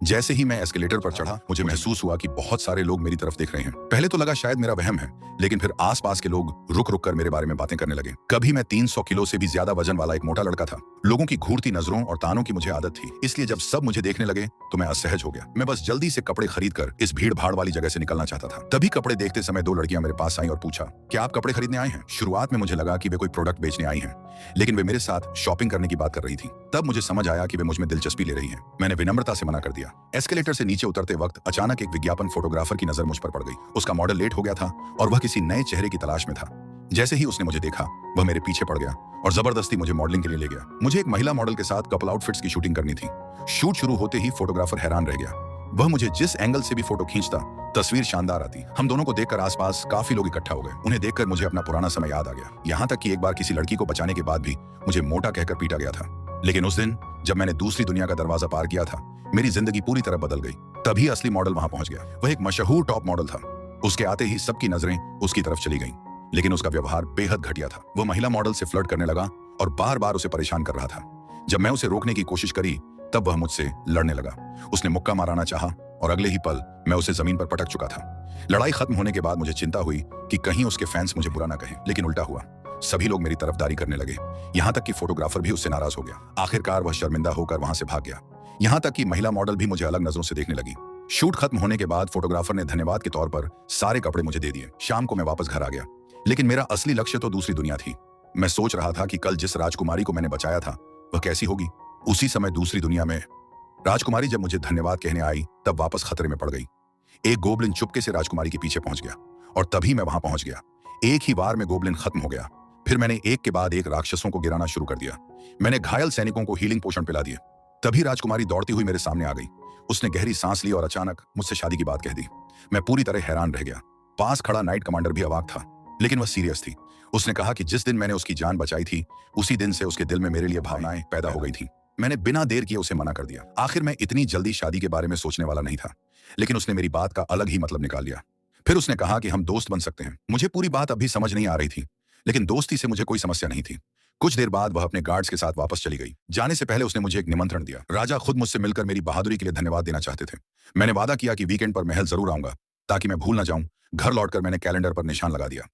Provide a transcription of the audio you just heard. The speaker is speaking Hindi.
जैसे ही मैं एस्केलेटर पर चढ़ा, मुझे महसूस हुआ कि बहुत सारे लोग मेरी तरफ देख रहे हैं। पहले तो लगा शायद मेरा वहम है, लेकिन फिर आसपास के लोग रुक-रुक कर मेरे बारे में बातें करने लगे। कभी मैं 300 किलो से भी ज्यादा वजन वाला एक मोटा लड़का था। लोगों की घूरती नजरों और तानों की मुझे आदत थी, इसलिए जब सब मुझे देखने लगे तो मैं असहज हो गया। मैं बस जल्दी से कपड़े खरीद कर इस भीड़-भाड़ वाली जगह से निकलना चाहता था। तभी कपड़े देखते समय 2 लड़कियां मेरे पास आईं और पूछा, क्या आप कपड़े खरीदने आए हैं? शुरुआत में मुझे लगा कि वे कोई प्रोडक्ट बेचने आई हैं, लेकिन वे मेरे साथ शॉपिंग करने की बात कर रही थी। तब मुझे समझ आया कि वे मुझ में दिलचस्पी ले रही हैं। मैंने विनम्रता से मना कर दिया। एस्केलेटर से नीचे उतरते वक्त अचानक एक विज्ञापन फोटोग्राफर की नजर मुझ पर पड़ गई। उसका मॉडल लेट हो गया था और वह किसी नए चेहरे की तलाश में था। जैसे ही उसने मुझे देखा, वह मेरे पीछे पड़ गया और जबरदस्ती मुझे मॉडलिंग के लिए ले गया। मुझे एक महिला मॉडल के साथ कपल आउटफिट्स की शूटिंग करनी थी। शूट शुरू होते ही फोटोग्राफर हैरान रह गया। वह मुझे जिस एंगल से भी फोटो खींचता, तस्वीर शानदार आती। हम दोनों को देखकर आसपास काफी लोग इकट्ठा हो गए। उन्हें देखकर मुझे अपना पुराना समय याद आ गया। यहाँ तक कि एक बार किसी लड़की को बचाने के बाद भी मुझे मोटा कहकर पीटा गया था। लेकिन उस दिन जब मैंने दूसरी दुनिया का दरवाजा पार किया था, मेरी जिंदगी पूरी तरह बदल गई। तभी असली मॉडल वहां पहुंच गया। वह एक मशहूर टॉप मॉडल था। उसके आते ही सबकी नजरें उसकी तरफ चली गईं, लेकिन उसका व्यवहार बेहद घटिया था। वह महिला मॉडल से फ्लर्ट करने लगा और बार बार उसे परेशान कर रहा था। जब मैं उसे रोकने की कोशिश करी, तब वह मुझसे लड़ने लगा। उसने मुक्का मारना चाहा और अगले ही पल मैं उसे जमीन पर पटक चुका था। लड़ाई खत्म होने के बाद मुझे चिंता हुई कि कहीं उसके फैंस मुझे बुरा ना कहें, लेकिन उल्टा हुआ। सभी लोग मेरी तरफदारी करने लगे। यहाँ तक कि फोटोग्राफर भी उससे नाराज हो गया। आखिरकार वह शर्मिंदा होकर वहां से भाग गया। यहाँ तक कि महिला मॉडल भी मुझे अलग नजरों से देखने लगी। शूट खत्म होने के बाद फोटोग्राफर ने धन्यवाद के तौर पर सारे कपड़े मुझे दे दिए। शाम को मैं वापस घर आ गया, लेकिन मेरा असली लक्ष्य तो दूसरी दुनिया थी। मैं सोच रहा था कि कल जिस राजकुमारी को मैंने बचाया था, वह कैसी होगी। उसी समय दूसरी दुनिया में राजकुमारी जब मुझे धन्यवाद कहने आई, तब वापस खतरे में पड़ गई। एक गोबलिन चुपके से राजकुमारी के पीछे पहुंच गया और तभी मैं वहां पहुंच गया। एक ही बार में गोबलिन खत्म हो गया। फिर मैंने एक के बाद एक राक्षसों को गिराना शुरू कर दिया। मैंने घायल सैनिकों को हीलिंग पोशन पिला दिए। तभी राजकुमारी दौड़ती हुई मेरे सामने आ गई। उसने गहरी सांस ली और अचानक मुझसे शादी की बात कह दी। मैं पूरी तरह हैरान रह गया। पास खड़ा नाइट कमांडर भी अवाक था, लेकिन वह सीरियस थी। उसने कहा कि जिस दिन मैंने उसकी जान बचाई थी, उसी दिन से उसके दिल में मेरे लिए भावनाएं पैदा हो गई थी। मैंने बिना देर किए उसे मना कर दिया। आखिर मैं इतनी जल्दी शादी के बारे में सोचने वाला नहीं था, लेकिन उसने मेरी बात का अलग ही मतलब निकाल लिया। फिर उसने कहा कि हम दोस्त बन सकते हैं। मुझे पूरी बात अभी समझ नहीं आ रही थी, लेकिन दोस्ती से मुझे कोई समस्या नहीं थी। कुछ देर बाद वह अपने गार्ड्स के साथ वापस चली गई। जाने से पहले उसने मुझे एक निमंत्रण दिया। राजा खुद मुझसे मिलकर मेरी बहादुरी के लिए धन्यवाद देना चाहते थे। मैंने वादा किया कि वीकेंड पर महल जरूर आऊंगा, ताकि मैं भूल ना जाऊं। घर लौटकर मैंने कैलेंडर पर निशान लगा दिया।